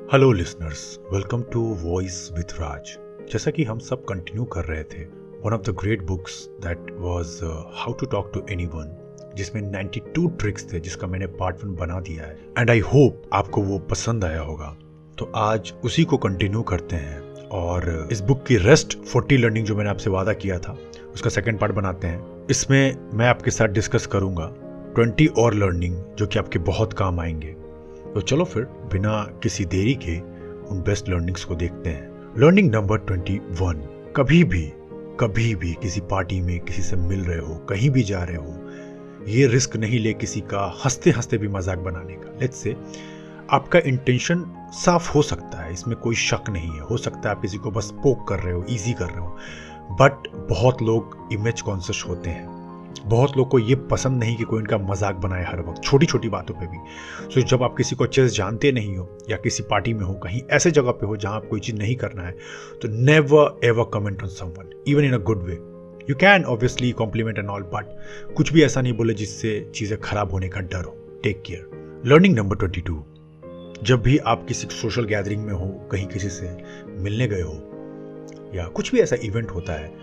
Hello listeners, welcome to voice with Raj. जैसा कि हम सब कंटिन्यू कर रहे थे one of the great books that was how to talk to anyone, जिसमें 92 ट्रिक्स थे, जिसका मैंने पार्ट 1 बना दिया है एंड आई होप आपको वो पसंद आया होगा। तो आज उसी को कंटिन्यू करते हैं और इस बुक की रेस्ट 40 लर्निंग जो मैंने आपसे वादा किया था उसका सेकेंड पार्ट बनाते हैं। इसमें मैं आपके साथ डिस्कस करूंगा 20 और लर्निंग जो कि आपके बहुत काम आएंगे। तो चलो फिर बिना किसी देरी के उन बेस्ट लर्निंग्स को देखते हैं। लर्निंग नंबर 21, कभी भी किसी पार्टी में किसी से मिल रहे हो, कहीं भी जा रहे हो, ये रिस्क नहीं ले किसी का हंसते हंसते भी मजाक बनाने का। लेट्स से आपका इंटेंशन साफ हो सकता है, इसमें कोई शक नहीं है। हो सकता है आप किसी को बस पोक कर रहे हो, इजी कर रहे हो, बट बहुत लोग इमेज कॉन्शियस होते हैं। बहुत लोग को ये पसंद नहीं कि कोई इनका मजाक बनाए हर वक्त, छोटी छोटी बातों पे भी। सो जब आप किसी को अच्छे से जानते नहीं हो या किसी पार्टी में हो, कहीं ऐसे जगह पे हो जहां आप कोई चीज़ नहीं करना है, तो never ever comment on someone even in a good way. You can obviously compliment and all, but कुछ भी ऐसा नहीं बोले जिससे चीज़ें खराब होने का डर हो। Take care. लर्निंग नंबर 22, जब भी आप किसी सोशल गैदरिंग में हो, कहीं किसी से मिलने गए हो या कुछ भी ऐसा इवेंट होता है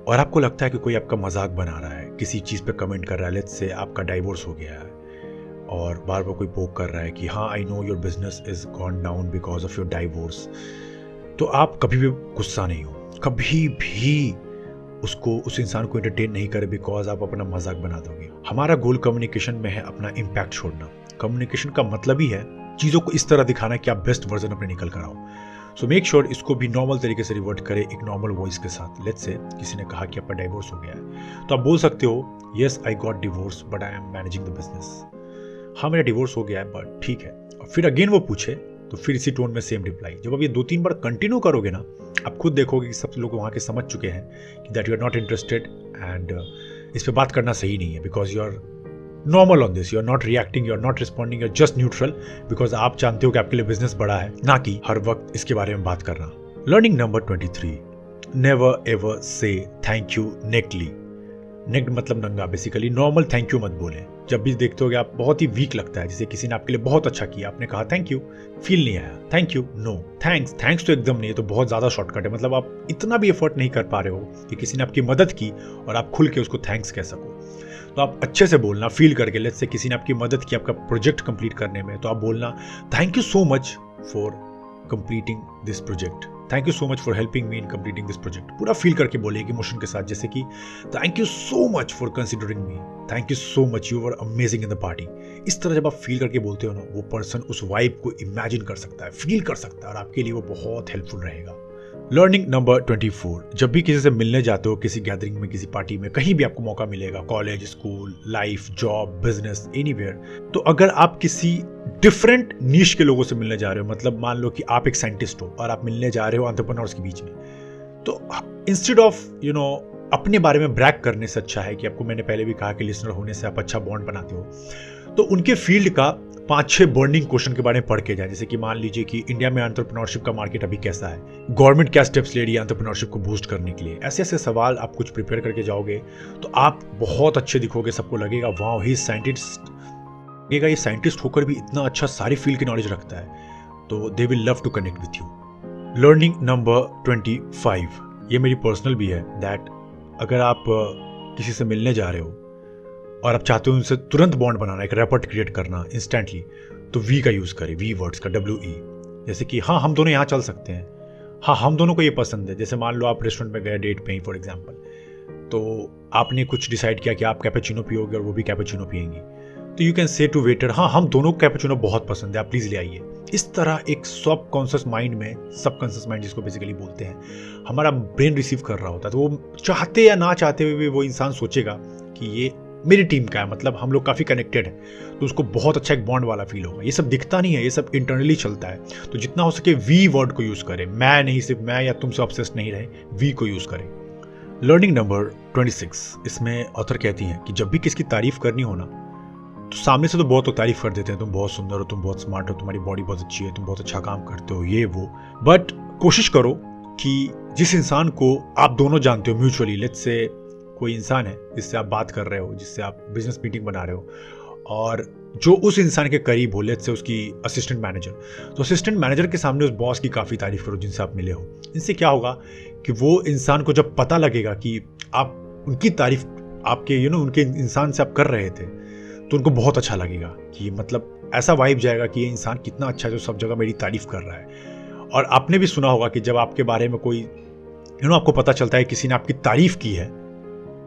और आपको लगता है कि कोई आपका मजाक बना रहा है, किसी चीज़ पे कमेंट कर रहा है, लेट्स से आपका डाइवोर्स हो गया है और बार बार कोई पोक कर रहा है कि हाँ I know your business is gone down because of your divorce, तो आप कभी भी गुस्सा नहीं हो, कभी भी उस इंसान को एंटरटेन नहीं करे बिकॉज आप अपना मजाक बना दोगे। हमारा गोल कम्युनिकेशन में है अपना इम्पैक्ट छोड़ना। कम्युनिकेशन का मतलब ही है चीज़ों को इस तरह दिखाना कि आप बेस्ट वर्जन अपने निकल कर आओ। सो मेक श्योर इसको भी नॉर्मल तरीके से रिवर्ट करें, एक नॉर्मल वॉइस के साथ। लेट्स से किसी ने कहा कि आपका डाइवोर्स हो गया है, तो आप बोल सकते हो yes I got divorce but I am managing the business. हाँ मेरा डिवोर्स हो गया है बट ठीक है। और फिर अगेन वो पूछे तो फिर इसी टोन में सेम रिप्लाई। जब आप ये 2-3 बार कंटिन्यू करोगे ना, आप खुद देखोगे कि सब लोग वहाँ के समझ चुके हैं कि that you are not interested and इस पर बात करना सही नहीं है because you are normal on this, you are not reacting, you are not responding, you are just neutral because आप जानते हो कि आपके लिए बिजनेस बड़ा है, ना कि हर वक्त इसके बारे में बात करना। Learning number 23, never ever say thank you nakedly. Naked मतलब नंगा, बेसिकली नॉर्मल थैंक यू मत बोले। जब भी देखते हो आप बहुत ही वीक लगता है, जैसे किसी ने आपके लिए बहुत अच्छा किया, आपने कहा थैंक यू, फील नहीं आया, thank you, no thanks. Thanks तो एकदम नहीं, ये तो बहुत ज्यादा शॉर्टकट है। मतलब आप इतना भी एफर्ट नहीं कर पा रहे हो कि किसी ने आपकी मदद की और आप खुल के उसको थैंक्स कह सको। तो आप अच्छे से बोलना, फील करके। लेट्स से किसी ने आपकी मदद की आपका प्रोजेक्ट कंप्लीट करने में, तो आप बोलना thank you so much for completing this project, thank you so much for helping me in completing this project. पूरा फील करके बोले एक इमोशन के साथ, जैसे कि thank you so much for considering me, thank you so much, you were amazing in the party. इस तरह जब आप फील करके बोलते हो ना, वो पर्सन उस वाइब को इमेजिन कर सकता है, फील कर सकता है और आपके लिए वो बहुत हेल्पफुल रहेगा। लर्निंग नंबर 24, जब भी किसी से मिलने जाते हो, किसी गैदरिंग में, किसी पार्टी में, कहीं भी आपको मौका मिलेगा, college, school, life, job, business, anywhere, तो अगर आप किसी डिफरेंट नीश के लोगों से मिलने जा रहे हो, मतलब मान लो कि आप एक साइंटिस्ट हो और आप मिलने जा रहे हो एंटरप्रेन्योर्स के बीच में, तो इंस्टेड ऑफ अपने बारे में ब्रैग करने से अच्छा है कि आपको, मैंने पहले भी कहा कि लिसनर होने से आप अच्छा बॉन्ड बनाते हो, तो उनके फील्ड का 5-6 बर्निंग क्वेश्चन के बारे में पढ़ के जाए। जैसे कि मान लीजिए कि इंडिया में एंटरप्रेन्योरशिप का मार्केट अभी कैसा है, गवर्नमेंट क्या स्टेप्स ले रही है एंटरप्रेन्योरशिप को बूस्ट करने के लिए। ऐसे ऐसे सवाल आप कुछ प्रिपेयर करके जाओगे तो आप बहुत अच्छे दिखोगे, सबको लगेगा वाओ ही साइंटिस्ट, लगेगा ये साइंटिस्ट होकर भी इतना अच्छा सारी फील्ड की नॉलेज रखता है, तो they will love to connect with you. Learning number 25, ये मेरी पर्सनल भी है, दैट अगर आप किसी से मिलने जा रहे हो और आप चाहते हो उनसे तुरंत बॉन्ड बनाना, एक रैपर्ट क्रिएट करना इंस्टेंटली, तो वी का यूज़ करें, वी वर्ड्स का, WE। जैसे कि हाँ हम दोनों यहाँ चल सकते हैं, हाँ हम दोनों को ये पसंद है। जैसे मान लो आप रेस्टोरेंट में गए डेट पे ही फॉर एग्जांपल, तो आपने कुछ डिसाइड किया कि आप कैपेचिनो पियोगे और वो भी कैपेचिनो पियेंगी, तो you can say to waiter हाँ हम दोनों को कैपेचिनो बहुत पसंद है, आप प्लीज़ ले आइए। इस तरह एक सब कॉन्शियस माइंड में, सब कॉन्शियस माइंड जिसको बेसिकली बोलते हैं, हमारा ब्रेन रिसीव कर रहा होता है, तो वो चाहते या ना चाहते हुए भी वो इंसान सोचेगा कि ये मेरी टीम का है, मतलब हम लोग काफ़ी कनेक्टेड हैं, तो उसको बहुत अच्छा एक बॉन्ड वाला फील होगा। ये सब दिखता नहीं है, ये सब इंटरनली चलता है। तो जितना हो सके वी वर्ड को यूज़ करें, मैं नहीं, सिर्फ मैं या तुमसे ऑब्सेस्ड नहीं रहे, वी को यूज़ करें। लर्निंग नंबर 26, इसमें ऑथर कहती हैं कि जब भी किसकी तारीफ करनी हो ना, तो सामने से तो बहुत तारीफ कर देते हैं, तुम बहुत सुंदर हो, तुम बहुत स्मार्ट हो, तुम्हारी बॉडी बहुत अच्छी है, तुम बहुत अच्छा काम करते हो, ये वो, बट कोशिश करो कि जिस इंसान को आप दोनों जानते हो म्यूचुअली, लेट्स से कोई इंसान है जिससे आप बात कर रहे हो, जिससे आप बिजनेस मीटिंग बना रहे हो, और जो उस इंसान के करीब हो, लेट्स से उसकी असिस्टेंट मैनेजर, तो असिस्टेंट मैनेजर के सामने उस बॉस की काफ़ी तारीफ करो जिनसे आप मिले हो। इनसे क्या होगा कि वो इंसान को जब पता लगेगा कि आप उनकी तारीफ आपके उनके इंसान से आप कर रहे थे, तो उनको बहुत अच्छा लगेगा कि मतलब ऐसा वाइब जाएगा कि ये इंसान कितना अच्छा है जो सब जगह मेरी तारीफ कर रहा है। और आपने भी सुना होगा कि जब आपके बारे में कोई आपको पता चलता है किसी ने आपकी तारीफ की है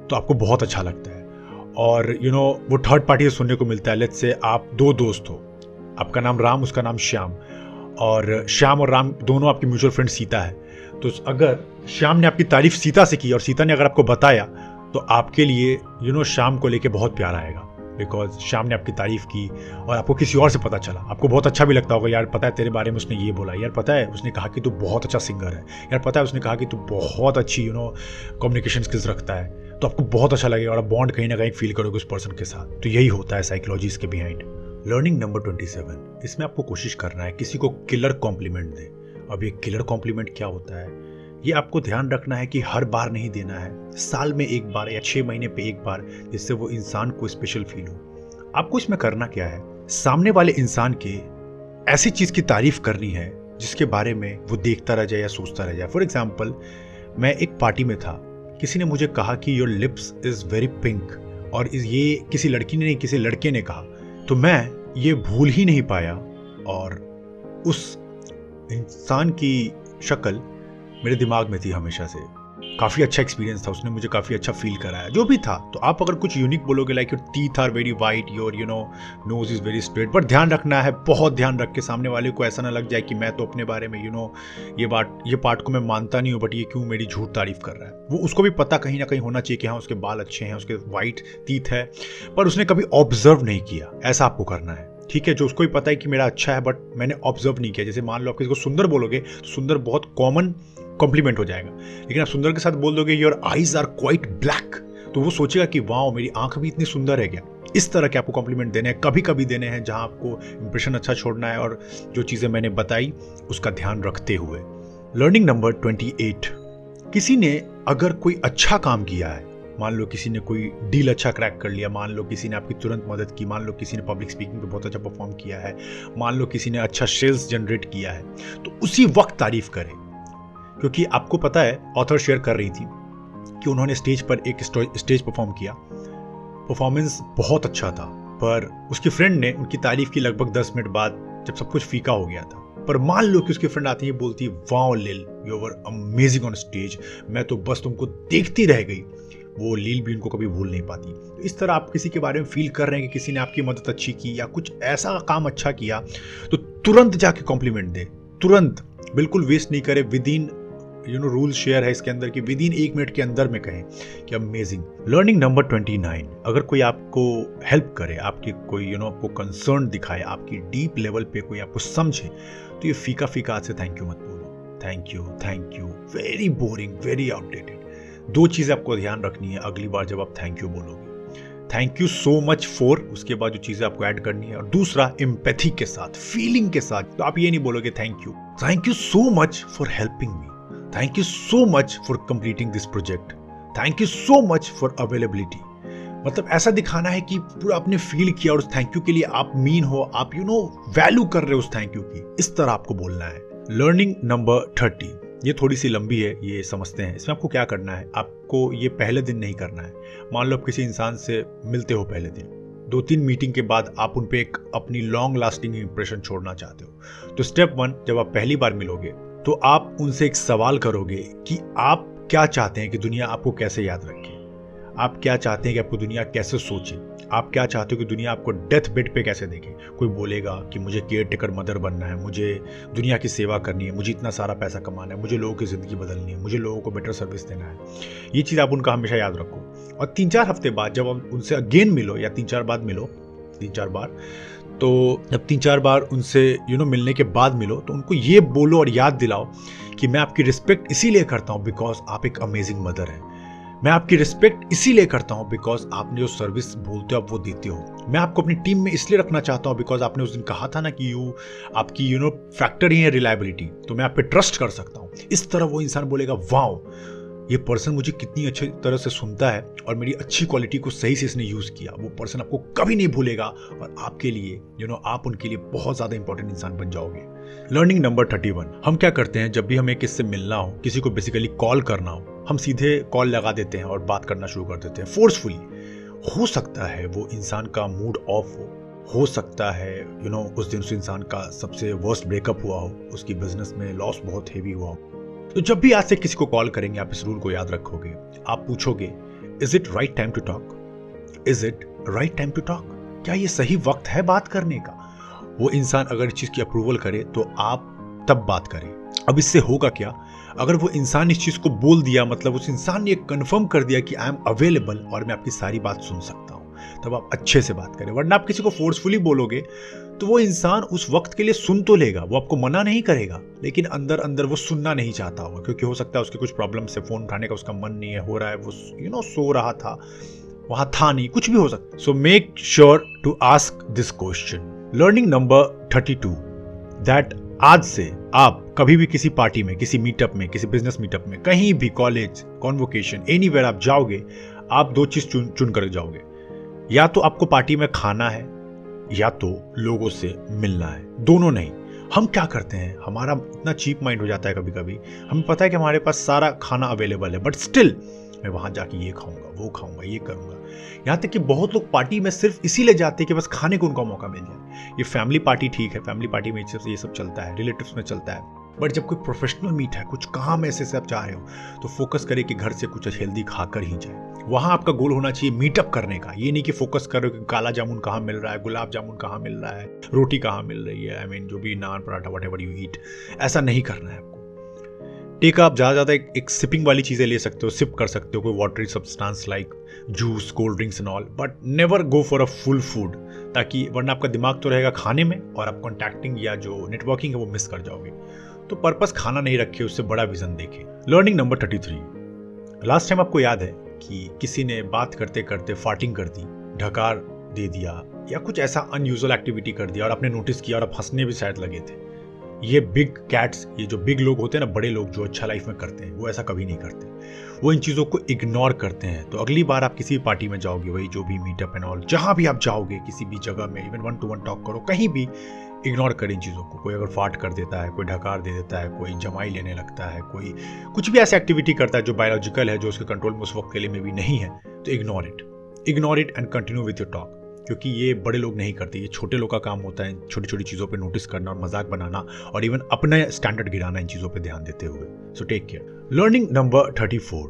तो आपको बहुत अच्छा लगता है। और वो थर्ड पार्टी से सुनने को मिलता है। लेट्स से आप दो दोस्त हो, आपका नाम राम, उसका नाम श्याम, और श्याम और राम दोनों आपकी म्यूचुअल फ्रेंड सीता है। तो अगर श्याम ने आपकी तारीफ सीता से की और सीता ने अगर आपको बताया, तो आपके लिए श्याम को लेके बहुत प्यार आएगा, बिकॉज श्याम ने आपकी तारीफ की और आपको किसी और से पता चला, आपको बहुत अच्छा भी लगता होगा, यार पता है तेरे बारे में उसने ये बोला, यार पता है उसने कहा कि तू बहुत अच्छा सिंगर है, यार पता है उसने कहा कि तू बहुत अच्छी कम्युनिकेशन स्किल्स रखता है। तो आपको बहुत अच्छा लगेगा और आप बॉन्ड कहीं ना कहीं फील करोगे उस पर्सन के साथ। तो यही होता है साइकोलॉजी इसके बिहाइंड। लर्निंग नंबर 27, इसमें आपको कोशिश करना है किसी को किलर कॉम्प्लीमेंट दे। अब ये किलर कॉम्प्लीमेंट क्या होता है, ये आपको ध्यान रखना है कि हर बार नहीं देना है, साल में एक बार या 6 महीने पे एक बार, जिससे वो इंसान को स्पेशल फील हो। आपको इसमें करना क्या है, सामने वाले इंसान के ऐसी चीज की तारीफ करनी है जिसके बारे में वो देखता रह जाए या सोचता रह जाए। फॉर एग्जाम्पल, मैं एक पार्टी में था, किसी ने मुझे कहा कि your lips is very pink, और ये किसी लड़की ने नहीं किसी लड़के ने कहा, तो मैं ये भूल ही नहीं पाया और उस इंसान की शक्ल मेरे दिमाग में थी हमेशा से। काफ़ी अच्छा एक्सपीरियंस था, उसने मुझे काफ़ी अच्छा फील कराया, जो भी था। तो आप अगर कुछ यूनिक बोलोगे like your teeth are very white, your nose is very straight, but ध्यान रखना है, बहुत ध्यान रख के सामने वाले को ऐसा ना लग जाए कि मैं तो अपने बारे में ये पार्ट को मैं मानता नहीं हूँ, बट ये क्यों मेरी झूठ तारीफ कर रहा है। वो उसको भी पता कहीं ना कहीं होना चाहिए कि हाँ उसके बाल अच्छे हैं, उसके वाइट टीथ है, पर उसने कभी ऑब्जर्व नहीं किया। ऐसा आपको करना है, ठीक है। जो उसको भी पता है कि मेरा अच्छा है बट मैंने ऑब्जर्व नहीं किया। जैसे मान लो आप किसी को सुंदर बोलोगे तो सुंदर बहुत कॉमन कॉम्प्लीमेंट हो जाएगा, लेकिन आप सुंदर के साथ बोल दोगे your eyes are quite black, तो वो सोचेगा कि वाओ मेरी आंख भी इतनी सुंदर है क्या। इस तरह के आपको कॉम्प्लीमेंट देने हैं, कभी कभी देने हैं जहां आपको इंप्रेशन अच्छा छोड़ना है, और जो चीजें मैंने बताई उसका ध्यान रखते हुए। लर्निंग नंबर 28, किसी ने अगर कोई अच्छा काम किया है, मान लो किसी ने कोई डील अच्छा क्रैक कर लिया, मान लो किसी ने आपकी तुरंत मदद की, मान लो किसी ने पब्लिक स्पीकिंग पे बहुत अच्छा परफॉर्म किया है, मान लो किसी ने अच्छा सेल्स जनरेट किया है, तो उसी वक्त तारीफ करें। क्योंकि आपको पता है, ऑथर शेयर कर रही थी कि उन्होंने स्टेज पर एक स्टेज परफॉर्म किया, परफॉर्मेंस बहुत अच्छा था, पर उसकी फ्रेंड ने उनकी तारीफ की लगभग 10 मिनट बाद, जब सब कुछ फीका हो गया था। पर मान लो कि उसकी फ्रेंड आती है, बोलती वाओ लिल you were amazing on stage, मैं तो बस तुमको देखती रह गई, वो लील भी उनको कभी भूल नहीं पाती। तो इस तरह आप किसी के बारे में फील कर रहे हैं कि किसी ने आपकी मदद अच्छी की या कुछ ऐसा काम अच्छा किया, तो तुरंत जाके कॉम्प्लीमेंट दे, तुरंत, बिल्कुल वेस्ट नहीं करे। विद इन रूल शेयर है इसके अंदर कि विद इन 1 मिनट के अंदर में कहें कि अमेजिंग। लर्निंग नंबर 29, अगर कोई आपको हेल्प करे, आपकी कोई आपको कंसर्न दिखाए, आपकी डीप लेवल पे कोई आपको समझे, तो ये फीका फीका आज से थैंक यू मत बोलो। Thank you very boring, very outdated. 2 चीजें आपको ध्यान रखनी है अगली बार जब आप थैंक यू बोलोगे। Thank you so much for, उसके बाद जो चीजें आपको ऐड करनी है, और दूसरा एम्पैथी के साथ, फीलिंग के साथ। तो आप ये नहीं बोलोगे thank you so much for helping me, thank you so much for completing this project, thank you so much for availability. मतलब ऐसा दिखाना है कि पूरा आपने फील किया और उस थैंक यू के लिए आप मीन हो, आप वैल्यू कर रहे हो उस थैंक यू की। इस तरह आपको बोलना है। लर्निंग नंबर 30, ये थोड़ी सी लंबी है, ये समझते हैं। इसमें आपको क्या करना है, आपको ये पहले दिन नहीं करना है। मान लो आप किसी इंसान से मिलते हो पहले दिन, 2-3 मीटिंग के बाद आप उन पे एक अपनी लॉन्ग लास्टिंग इंप्रेशन छोड़ना चाहते हो। तो स्टेप 1, जब आप पहली बार मिलोगे तो आप उनसे एक सवाल करोगे कि आप क्या चाहते हैं कि दुनिया आपको कैसे याद रखे, आप क्या चाहते हैं कि आपको दुनिया कैसे सोचे, आप क्या चाहते हो कि दुनिया आपको डेथ बेड पे कैसे देखे। कोई बोलेगा कि मुझे केयर टेकर मदर बनना है, मुझे दुनिया की सेवा करनी है, मुझे इतना सारा पैसा कमाना है, मुझे लोगों की ज़िंदगी बदलनी है, मुझे लोगों को बेटर सर्विस देना है। ये चीज़ आप उनका हमेशा याद रखो। और 3-4 हफ्ते बाद जब आप उनसे अगेन मिलो, या 3-4 बार मिलो, 3-4 बार, तो जब 3-4 बार उनसे मिलने के बाद मिलो, तो उनको ये बोलो और याद दिलाओ कि मैं आपकी रिस्पेक्ट इसीलिए करता हूँ बिकॉज आप एक अमेजिंग मदर हैं। मैं आपकी रिस्पेक्ट इसीलिए करता हूँ बिकॉज आपने जो सर्विस बोलते हो आप वो देते हो। मैं आपको अपनी टीम में इसलिए रखना चाहता हूँ बिकॉज आपने उस दिन कहा था ना कि आपकी फैक्टर ही है रिलायबिलिटी, तो मैं आप पे ट्रस्ट कर सकता हूँ। इस तरह वो इंसान बोलेगा वाओ ये पर्सन मुझे कितनी अच्छी तरह से सुनता है और मेरी अच्छी क्वालिटी को सही से इसने यूज़ किया। वो पर्सन आपको कभी नहीं भूलेगा और आपके लिए आप उनके लिए बहुत ज़्यादा इंपॉर्टेंट इंसान बन जाओगे। लर्निंग नंबर 31, हम क्या करते हैं जब भी हमें किससे मिलना हो, किसी को बेसिकली कॉल करना हो, हम सीधे कॉल लगा देते हैं और बात करना शुरू कर देते हैं फोर्सफुली। हो सकता है वो इंसान का मूड ऑफ हो सकता है उस दिन उस इंसान का सबसे वर्स्ट ब्रेकअप हुआ हो, उसकी बिजनेस में लॉस बहुत हेवी हुआ हो। तो जब भी आज से किसी को कॉल करेंगे आप इस रूल को याद रखोगे। आप पूछोगे, is it right time to talk? Is it right time to talk? क्या ये सही वक्त है बात करने का? वो इंसान अगर इस चीज की अप्रूवल करे तो आप तब बात करें। अब इससे होगा क्या, अगर वो इंसान इस चीज को बोल दिया, मतलब उस इंसान ने कंफर्म कर दिया कि आई एम अवेलेबल और मैं आपकी सारी बात सुन सकता हूं, तब आप अच्छे से बात करें। वरना आप किसी को फोर्सफुली बोलोगे तो वो इंसान उस वक्त के लिए सुन तो लेगा, वो आपको मना नहीं करेगा, लेकिन अंदर अंदर वो सुनना नहीं चाहता होगा, क्योंकि हो सकता है उसके कुछ प्रॉब्लम से फोन उठाने का उसका मन नहीं है, हो रहा है वो सो रहा था, वहां था नहीं, कुछ भी हो सकता है। So make sure to ask this question. Learning number 32, that आज से आप कभी भी किसी पार्टी में, किसी मीटअप में, किसी बिजनेस मीटअप में, कहीं भी, कॉलेज, कॉन्वोकेशन, एनीवेयर आप जाओगे, आप दो चीज चुन कर जाओगे। या तो आपको पार्टी में खाना है या तो लोगों से मिलना है, दोनों नहीं। हम क्या करते हैं, हमारा इतना चीप माइंड हो जाता है कभी कभी, हमें पता है कि हमारे पास सारा खाना अवेलेबल है, बट स्टिल मैं वहां जाके ये खाऊंगा, वो खाऊंगा, ये करूंगा। यहाँ तक कि बहुत लोग पार्टी में सिर्फ इसीलिए जाते हैं कि बस खाने को उनका मौका मिल जाए। ये फैमिली पार्टी ठीक है, फैमिली पार्टी में ये सब चलता है, रिलेटिव्स में चलता है, बट जब कोई प्रोफेशनल मीट है, कुछ काम ऐसे से आप चाह रहे हो, तो फोकस करें कि घर से कुछ हेल्दी खाकर ही जाए। वहां आपका गोल होना चाहिए मीटअप करने का, ये नहीं कि फोकस करो कि काला जामुन कहाँ मिल रहा है, गुलाब जामुन कहाँ मिल रहा है, रोटी कहाँ मिल रही है, आई मीन जो भी नान पराठा व्हाटएवर यू ईट, ऐसा नहीं करना है आपको। टेक आप ज़्यादा एक सिपिंग वाली चीज़ें ले सकते हो, सिप कर सकते हो, कोई watery substance like juice, cold drinks and all, but never go for a full food, ताकि वरना आपका दिमाग तो रहेगा खाने में और आप कॉन्टैक्टिंग या जो नेटवर्किंग है वो मिस कर जाओगे। तो पर्पस खाना नहीं रखे, उससे बड़ा विजन देखें। लर्निंग नंबर 33, लास्ट टाइम आपको याद है कि किसी ने बात करते करते फार्टिंग कर दी, ढकार दे दिया या कुछ ऐसा अनयूजुअल एक्टिविटी कर दिया और आपने नोटिस किया और आप हंसने भी शायद लगे थे। ये बिग कैट्स, ये जो बिग लोग होते हैं ना, बड़े लोग जो अच्छा लाइफ में करते हैं, वो ऐसा कभी नहीं करते, वो इन चीज़ों को इग्नोर करते हैं। तो अगली बार आप किसी भी पार्टी में जाओगे, वही जो भी मीटअप एंड ऑल, जहां भी आप जाओगे, किसी भी जगह में, इवन 1-to-1 टॉक करो, कहीं भी इग्नोर करें इन चीज़ों को। कोई अगर फाट कर देता है, कोई ढकार दे देता है, कोई जमाई लेने लगता है, कोई कुछ भी ऐसी एक्टिविटी करता है जो बायोलॉजिकल है, जो उसके कंट्रोल में उस वक्त के लिए में भी नहीं है, तो ignore it and continue with your talk. क्योंकि ये बड़े लोग नहीं करते, ये छोटे लोग का काम होता है छोटी छोटी चीज़ों पे नोटिस करना और मजाक बनाना और इवन अपने स्टैंडर्ड गिराना इन चीज़ों पे ध्यान देते हुए। So take care. Learning number 34,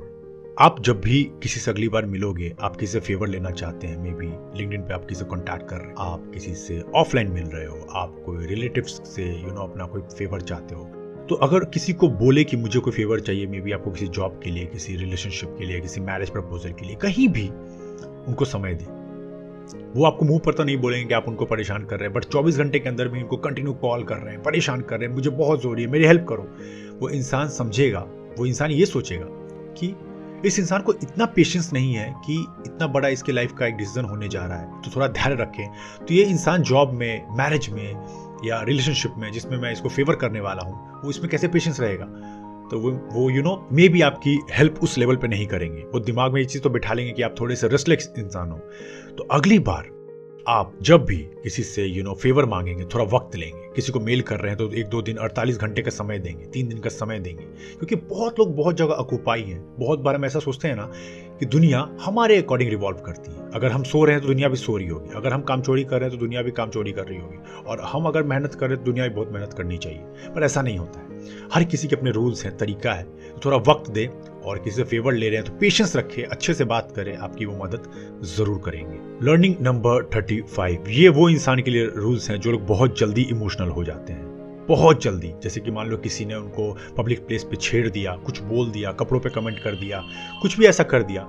आप जब भी किसी से अगली बार मिलोगे, आप किसी से फेवर लेना चाहते हैं, मे बी लिंक्डइन पे आप किसी से कॉन्टैक्ट कर रहे हो, आप किसी से ऑफलाइन मिल रहे हो, आप कोई रिलेटिव्स से अपना कोई फेवर चाहते हो, तो अगर किसी को बोले कि मुझे कोई फेवर चाहिए, मे बी आपको किसी जॉब के लिए, किसी रिलेशनशिप के लिए, किसी मैरिज प्रपोजल के लिए, कहीं भी उनको समय दें। वो आपको मुंह पर तो नहीं बोलेंगे कि आप उनको परेशान कर रहे हैं, बट 24 घंटे के अंदर भी उनको कंटिन्यू कॉल कर रहे हैं, परेशान कर रहे हैं, मुझे बहुत जरूरी है, मेरी हेल्प करो। वो इंसान समझेगा, वो इंसान ये सोचेगा कि इस इंसान को इतना पेशेंस नहीं है कि इतना बड़ा इसके लाइफ का एक डिसीजन होने जा रहा है, तो थोड़ा धैर्य रखें। तो ये इंसान जॉब में, मैरिज में या रिलेशनशिप में जिसमें मैं इसको फेवर करने वाला हूँ, वो इसमें कैसे पेशेंस रहेगा? तो वो मे बी आपकी हेल्प उस लेवल पे नहीं करेंगे। वो दिमाग में ये चीज़ तो बिठा लेंगे कि आप थोड़े से रेस्टलेस इंसान हो। तो अगली बार आप जब भी किसी से फेवर मांगेंगे, थोड़ा वक्त लेंगे। किसी को मेल कर रहे हैं तो 1-2 दिन 48 घंटे का समय देंगे, 3 दिन का समय देंगे, क्योंकि बहुत लोग बहुत जगह अकुपाई हैं। बहुत बार हम ऐसा सोचते हैं ना कि दुनिया हमारे अकॉर्डिंग रिवॉल्व करती है। अगर हम सो रहे हैं तो दुनिया भी सो रही होगी, अगर हम काम चोरी कर रहे हैं तो दुनिया भी काम चोरी कर रही होगी, और हम अगर मेहनत कर रहे हैं तो दुनिया भी बहुत मेहनत करनी चाहिए। पर ऐसा नहीं होता है। हर किसी के अपने रूल्स हैं, तरीका है। तो थोड़ा वक्त दे, और किसी से फेवर ले रहे हैं तो पेशेंस रखें, अच्छे से बात करें, आपकी वो मदद जरूर करेंगे। लर्निंग नंबर 35, ये वो इंसान के लिए रूल्स हैं जो लोग बहुत जल्दी इमोशनल हो जाते हैं, बहुत जल्दी। जैसे कि मान लो किसी ने उनको पब्लिक प्लेस पे छेड़ दिया, कुछ बोल दिया, कपड़ों पे कमेंट कर दिया, कुछ भी ऐसा कर दिया,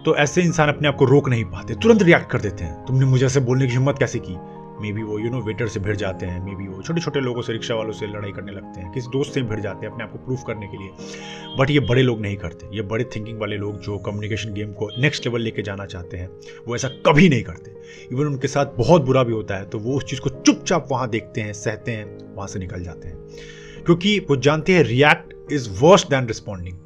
तो ऐसे इंसान अपने आप को रोक नहीं पाते, तुरंत रिएक्ट कर देते हैं। तुमने मुझे ऐसे बोलने की हिम्मत कैसे की? मे बी वो वेटर से भिड़ जाते हैं, मे बी वो छोटे छोटे लोगों से, रिक्शा वालों से लड़ाई करने लगते हैं, किसी दोस्त से भिड़ जाते हैं अपने आप को प्रूफ करने के लिए। बट ये बड़े लोग नहीं करते। ये बड़े थिंकिंग वाले लोग जो कम्युनिकेशन गेम को नेक्स्ट लेवल लेके जाना चाहते हैं, वो ऐसा कभी नहीं करते। इवन उनके साथ बहुत बुरा भी होता है तो वो उस चीज़ को चुपचाप वहाँ देखते हैं, सहते हैं, वहाँ से निकल जाते हैं, क्योंकि वो जानते हैं react is verse then responding.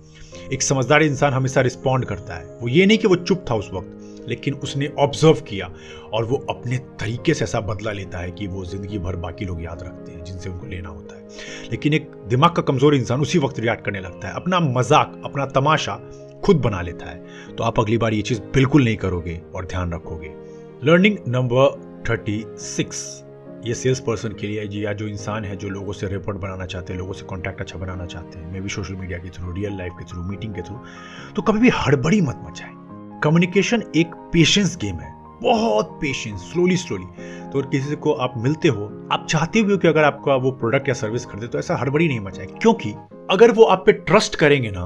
एक समझदार इंसान हमेशा रिस्पॉन्ड करता है। वो ये नहीं कि वो चुप था उस वक्त, लेकिन उसने ऑब्जर्व किया और वो अपने तरीके से ऐसा बदला लेता है कि वो जिंदगी भर बाकी लोग याद रखते हैं जिनसे उनको लेना होता है। लेकिन एक दिमाग का कमजोर इंसान उसी वक्त रिएक्ट करने लगता है, अपना मजाक, अपना तमाशा खुद बना लेता है। तो आप अगली बार ये चीज बिल्कुल नहीं करोगे और ध्यान रखोगे। लर्निंग नंबर 36, ये सेल्स पर्सन के लिए, या जो इंसान है जो लोगों से रिपोर्ट बनाना चाहते हैं, लोगों से कॉन्टैक्ट अच्छा बनाना चाहते हैं, मे बी सोशल मीडिया के थ्रू, रियल लाइफ के थ्रू, मीटिंग के थ्रू, तो कभी भी हड़बड़ी मत मचाएं। कम्युनिकेशन एक पेशेंस गेम है, बहुत पेशेंस, स्लोली। तो किसी को आप मिलते हो, आप चाहते भी हो कि अगर आपका वो प्रोडक्ट या सर्विस खरीदे तो ऐसा हड़बड़ी नहीं मचाए, क्योंकि अगर वो आप पे ट्रस्ट करेंगे ना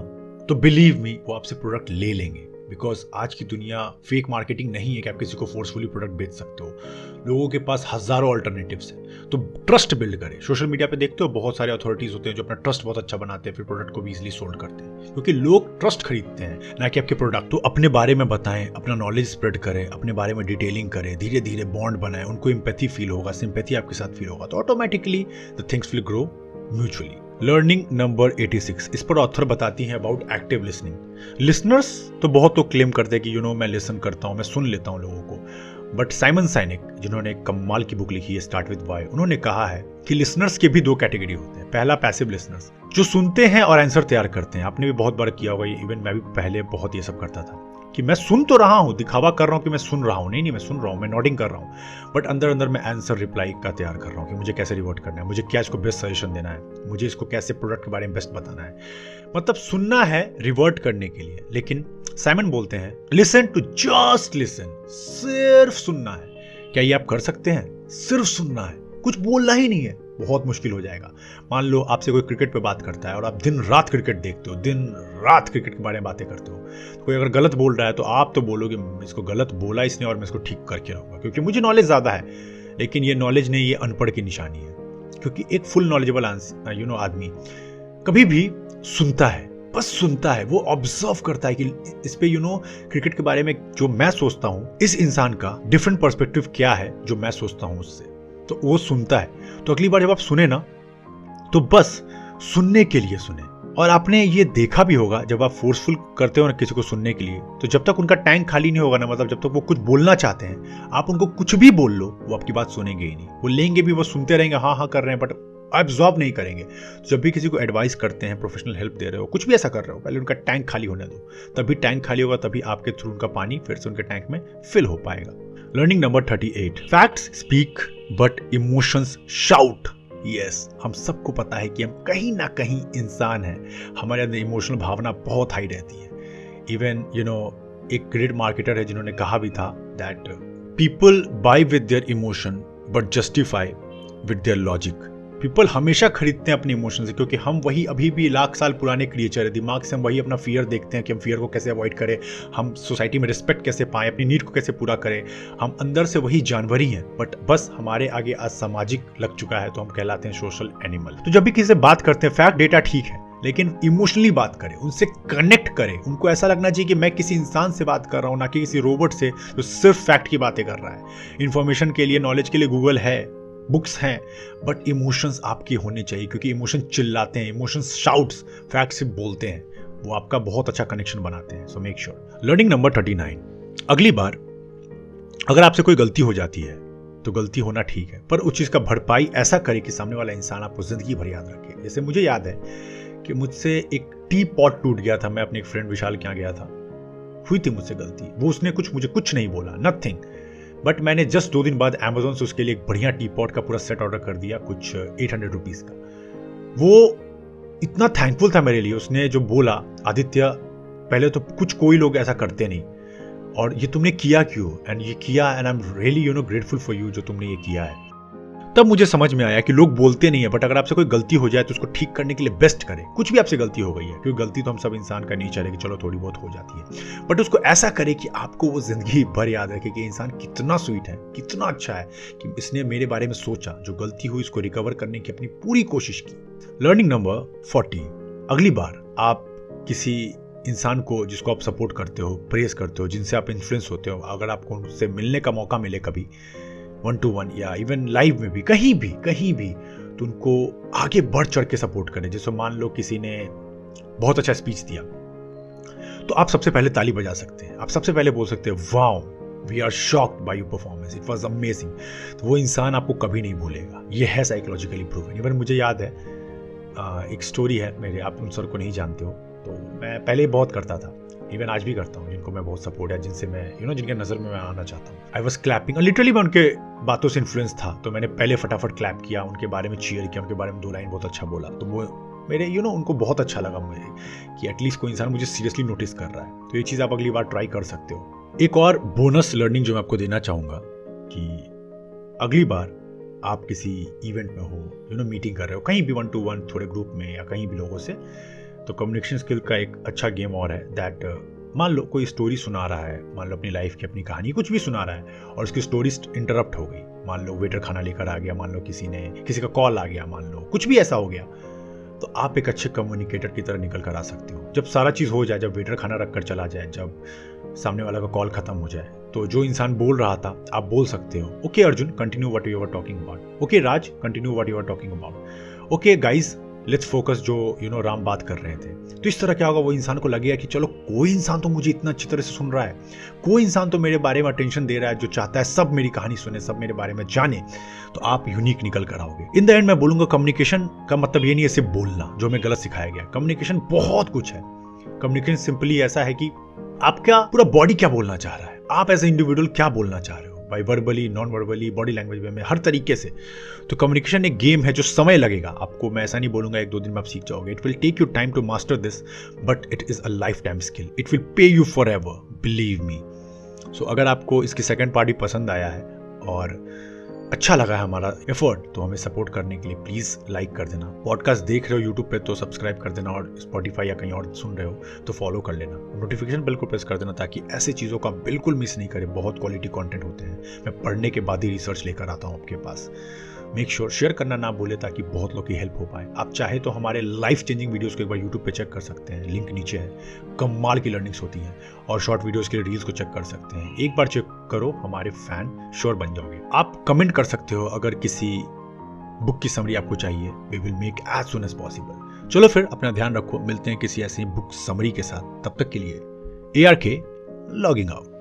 तो बिलीव मी वो आपसे प्रोडक्ट ले लेंगे। बिकॉज आज की दुनिया फेक मार्केटिंग नहीं है कि आप किसी को फोर्सफुली प्रोडक्ट बेच सकते हो। लोगों के पास हजारों अल्टरनेटिव्स हैं, तो ट्रस्ट बिल्ड करें। सोशल मीडिया पे देखते हो बहुत सारे अथॉरिटीज होते हैं जो अपना ट्रस्ट बहुत अच्छा बनाते हैं, फिर प्रोडक्ट को भी इजीली सोल्ड करते हैं, क्योंकि लोग ट्रस्ट खरीदते हैं ना कि आपके प्रोडक्ट। तो अपने बारे में बताएं, अपना नॉलेज स्प्रेड करें, अपने बारे में डिटेलिंग करें, धीरे धीरे बॉन्ड बनाएं, उनको एम्पैथी फील होगा, सिंपैथी आपके साथ फील होगा, तो automatically the things will grow mutually. Learning number 86, इस पर ऑथर बताती हैं अबाउट एक्टिव लिसनिंग। लिसनर्स तो बहुत तो क्लेम करते हैं कि मैं लिसन करता हूं, मैं सुन लेता हूं लोगों को, बट साइमन साइनिक जिन्होंने एक कमाल की बुक लिखी है स्टार्ट विद व्हाई, उन्होंने कहा है कि लिसनर्स के भी दो कैटेगरी होते हैं। पहला पैसिव लिसनर्स, जो सुनते हैं और आंसर तैयार करते हैं। आपने भी बहुत बार किया होगा, इवन मैं भी पहले बहुत ये सब करता था कि मैं सुन तो रहा हूं, दिखावा कर रहा हूं कि मैं सुन रहा हूं, नहीं मैं सुन रहा हूं, मैं नोटिंग कर रहा हूं, बट अंदर अंदर मैं आंसर रिप्लाई का तैयार कर रहा हूं कि मुझे कैसे रिवर्ट करना है, मुझे क्या इसको बेस्ट सजेशन देना है, मुझे इसको कैसे प्रोडक्ट के बारे में बेस्ट बताना है। मतलब सुनना है रिवर्ट करने के लिए। लेकिन साइमन बोलते हैं लिसन टू जस्ट लिसन, सिर्फ सुनना है। क्या ये आप कर सकते हैं? सिर्फ सुनना है, कुछ बोलना ही नहीं है, बहुत मुश्किल हो जाएगा। मान लो आपसे कोई क्रिकेट पे बात करता है और आप दिन रात क्रिकेट देखते हो, दिन रात क्रिकेट के बारे में बातें करते हो, तो कोई अगर गलत बोल रहा है तो आप तो बोलोगे इसको गलत बोला इसने और मैं इसको ठीक करके रहूंगा क्योंकि मुझे नॉलेज ज्यादा है। लेकिन ये नॉलेज नहीं, ये अनपढ़ की निशानी है, क्योंकि एक फुल नॉलेजेबल आदमी कभी भी सुनता है, बस सुनता है, वो ऑब्जर्व करता है कि इस पे क्रिकेट के बारे में जो मैं सोचता हूं, इस इंसान का डिफरेंट पर्सपेक्टिव क्या है जो मैं सोचता हूं उससे, तो वो सुनता है। तो अगली बार जब आप सुने ना तो बस सुनने के लिए सुने। और आपने ये देखा भी होगा जब आप फोर्सफुल करते हो ना किसी को सुनने के लिए, तो जब तक उनका टैंक खाली नहीं होगा ना, मतलब जब तक वो कुछ बोलना चाहते हैं, आप उनको कुछ भी बोल लो वो आपकी बात सुनेंगे ही नहीं। वो लेंगे भी, वो सुनते रहेंगे, हाँ कर रहे हैं, बट एब्जॉर्ब नहीं करेंगे। जब भी किसी को एडवाइस करते हैं, प्रोफेशनल हेल्प दे रहे हो, कुछ भी ऐसा कर रहे हो, पहले उनका टैंक खाली होने दो, तभी टैंक खाली होगा, तभी आपके थ्रू उनका पानी फिर से उनके टैंक में फिल हो पाएगा। Learning number 38, facts speak but emotions shout. Yes, हम सबको पता है कि हम कहीं ना कहीं इंसान हैं, हमारे अंदर इमोशनल भावना बहुत हाई रहती है। इवन एक ग्रेट मार्केटर है जिन्होंने कहा भी था that people buy with their emotion but justify with their logic. People हमेशा खरीदते हैं अपने इमोशन से, क्योंकि हम वही अभी भी लाख साल पुराने क्रिएचर है। दिमाग से हम वही अपना फियर देखते हैं कि हम फियर को कैसे अवॉइड करें, हम सोसाइटी में रिस्पेक्ट कैसे पाएं, अपनी नीड को कैसे पूरा करें। हम अंदर से वही जानवर ही हैं, बट बस हमारे आगे असामाजिक लग चुका है, तो हम कहलाते हैं सोशल एनिमल। तो जब भी किसी से बात करते हैं, फैक्ट डेटा ठीक है, लेकिन इमोशनली बात करें, उनसे कनेक्ट करें। उनको ऐसा लगना चाहिए कि मैं किसी इंसान से बात कर रहा हूं, ना कि किसी रोबोट से जो सिर्फ फैक्ट की बातें कर रहा है। इंफॉर्मेशन के लिए, नॉलेज के लिए गूगल है, बुक्स हैं, बट इमोशंस आपके होने चाहिए, क्योंकि इमोशन चिल्लाते हैं, इमोशंस शाउट्स, फैक्ट से बोलते हैं, वो आपका बहुत अच्छा कनेक्शन बनाते हैं। सो मेक श्योर। लर्निंग नंबर 39, अगली बार अगर आपसे कोई गलती हो जाती है तो गलती होना ठीक है, पर उस चीज का भरपाई ऐसा करे कि सामने वाला इंसान आपको जिंदगी भर याद रखे। जैसे मुझे याद है कि मुझसे एक टी पॉट टूट गया था, मैं अपने एक फ्रेंड विशाल के यहाँ गया था, हुई थी मुझसे गलती, वो उसने मुझे कुछ नहीं बोला, नथिंग, बट मैंने जस्ट 2 दिन बाद अमेज़न से उसके लिए एक बढ़िया टी पॉट का पूरा सेट ऑर्डर कर दिया, कुछ 800 रुपीज़ का। वो इतना थैंकफुल था मेरे लिए, उसने जो बोला, आदित्य पहले तो कोई लोग ऐसा करते नहीं, और ये तुमने किया क्यों, एंड ये किया, and I am really grateful for you जो तुमने ये किया है। तब मुझे समझ में आया कि लोग बोलते नहीं है, बट अगर आपसे कोई गलती हो जाए तो उसको ठीक करने के लिए बेस्ट करें। कुछ भी आपसे गलती हो गई है, क्योंकि गलती तो हम सब इंसान का नेचर है कि चलो थोड़ी बहुत हो जाती है, बट उसको ऐसा करे कि आपको वो जिंदगी भर याद रखे कि इंसान कितना स्वीट है, कितना अच्छा है, कि इसने मेरे बारे में सोचा, जो गलती हुई उसको रिकवर करने की अपनी पूरी कोशिश की। लर्निंग नंबर 40, अगली बार आप किसी इंसान को जिसको आप सपोर्ट करते हो, प्रेस करते हो, जिनसे आप इन्फ्लुएंस होते हो, अगर आपको उनसे मिलने का मौका मिले कभी 1-to-1 या इवन लाइव में भी, कहीं भी, तो उनको आगे बढ़ चढ़ के सपोर्ट करें। जैसे मान लो किसी ने बहुत अच्छा स्पीच दिया, तो आप सबसे पहले ताली बजा सकते हैं, आप सबसे पहले बोल सकते हैं wow we are shocked by your performance, it was amazing. तो वो इंसान आपको कभी नहीं भूलेगा। ये है साइकोलॉजिकली प्रूवन। इवन मुझे याद है एक स्टोरी है मेरे, आप उन सर को नहीं जानते हो, तो मैं पहले बहुत करता था, इवन आज भी करता हूँ, जिनको मैं बहुत सपोर्ट है, जिनसे मैं जिनके नज़र में मैं आना चाहता हूँ। आई वॉज क्लैपिंग, लिटरली मैं उनके बातों से इन्फ्लुएंस था, तो मैंने पहले फटाफट क्लैप किया, उनके बारे में चीयर किया, उनके बारे में 2 लाइन बहुत अच्छा बोला। तो वो मेरे उनको बहुत अच्छा लगा मुझे कि एटलीस्ट कोई इंसान मुझे सीरियसली नोटिस कर रहा है। तो ये चीज़ आप अगली बार ट्राई कर सकते हो। एक और बोनस लर्निंग जो मैं आपको देना चाहूँगा कि अगली बार आप किसी इवेंट में हो, मीटिंग कर रहे हो, कहीं भी 1 to 1 थोड़े ग्रुप में या कहीं भी लोगों से, तो कम्युनिकेशन स्किल का एक अच्छा गेम और है दैट मान लो कोई स्टोरी सुना रहा है, मान लो अपनी लाइफ की अपनी कहानी कुछ भी सुना रहा है और उसकी स्टोरी इंटरप्ट हो गई, मान लो वेटर खाना लेकर आ गया, मान लो किसी का कॉल आ गया, मान लो कुछ भी ऐसा हो गया, तो आप एक अच्छे कम्युनिकेटर की तरह निकल कर आ सकते हो। जब सारा चीज़ हो जाए, जब वेटर खाना रख कर चला जाए, जब सामने वाला का कॉल खत्म हो जाए, तो जो इंसान बोल रहा था आप बोल सकते हो okay Arjun continue what you are talking about, okay Raj continue what you are talking about, okay guys let's focus जो राम बात कर रहे थे। तो इस तरह क्या होगा, वो इंसान को लगेगा कि चलो कोई इंसान तो मुझे इतना अच्छी तरह से सुन रहा है, कोई इंसान तो मेरे बारे में अटेंशन दे रहा है, जो चाहता है सब मेरी कहानी सुने, सब मेरे बारे में जाने, तो आप यूनिक निकल कर आओगे। इन द एंड मैं बोलूंगा कम्युनिकेशन का मतलब ये नहीं है सिर्फ बोलना, जो हमें गलत सिखाया गया। कम्युनिकेशन बहुत कुछ है। कम्युनिकेशन सिंपली ऐसा है कि आपका पूरा बॉडी क्या बोलना चाह रहा है, आप एज ए इंडिविजुअल क्या बोलना चाह रहे हो, by verbally, non verbally, body language में, हर तरीके से। तो कम्युनिकेशन एक गेम है जो समय लगेगा आपको, मैं ऐसा नहीं बोलूंगा 1-2 दिन में आप सीख जाओगे। It will take you time to master this, but it is a lifetime skill, it will pay you forever, believe me. So अगर आपको इसकी सेकंड पार्टी पसंद आया है और अच्छा लगा है हमारा एफर्ट, तो हमें सपोर्ट करने के लिए प्लीज़ लाइक कर देना। पॉडकास्ट देख रहे हो यूट्यूब पे तो सब्सक्राइब कर देना, और स्पॉटिफाई या कहीं और सुन रहे हो तो फॉलो कर लेना, नोटिफिकेशन बेल को प्रेस कर देना ताकि ऐसे चीज़ों का बिल्कुल मिस नहीं करें। बहुत क्वालिटी कंटेंट होते हैं, मैं पढ़ने के बाद ही रिसर्च लेकर आता हूँ आपके पास। मेक श्योर शेयर करना ना भूले ताकि बहुत लोग की हेल्प हो पाए। आप चाहे तो हमारे लाइफ चेंजिंग वीडियोस को एक बार यूट्यूब पे चेक कर सकते हैं, लिंक नीचे है, कमाल की लर्निंग्स होती हैं। और शॉर्ट वीडियोस के लिए रील्स को चेक कर सकते हैं, एक बार चेक करो, हमारे फैन श्योर बन जाओगे। आप कमेंट कर सकते हो अगर किसी बुक की समरी आपको चाहिए, we will make as soon as possible. चलो फिर अपना ध्यान रखो, मिलते हैं किसी ऐसी बुक समरी के साथ, तब तक के लिए ARK लॉगिंग आउट।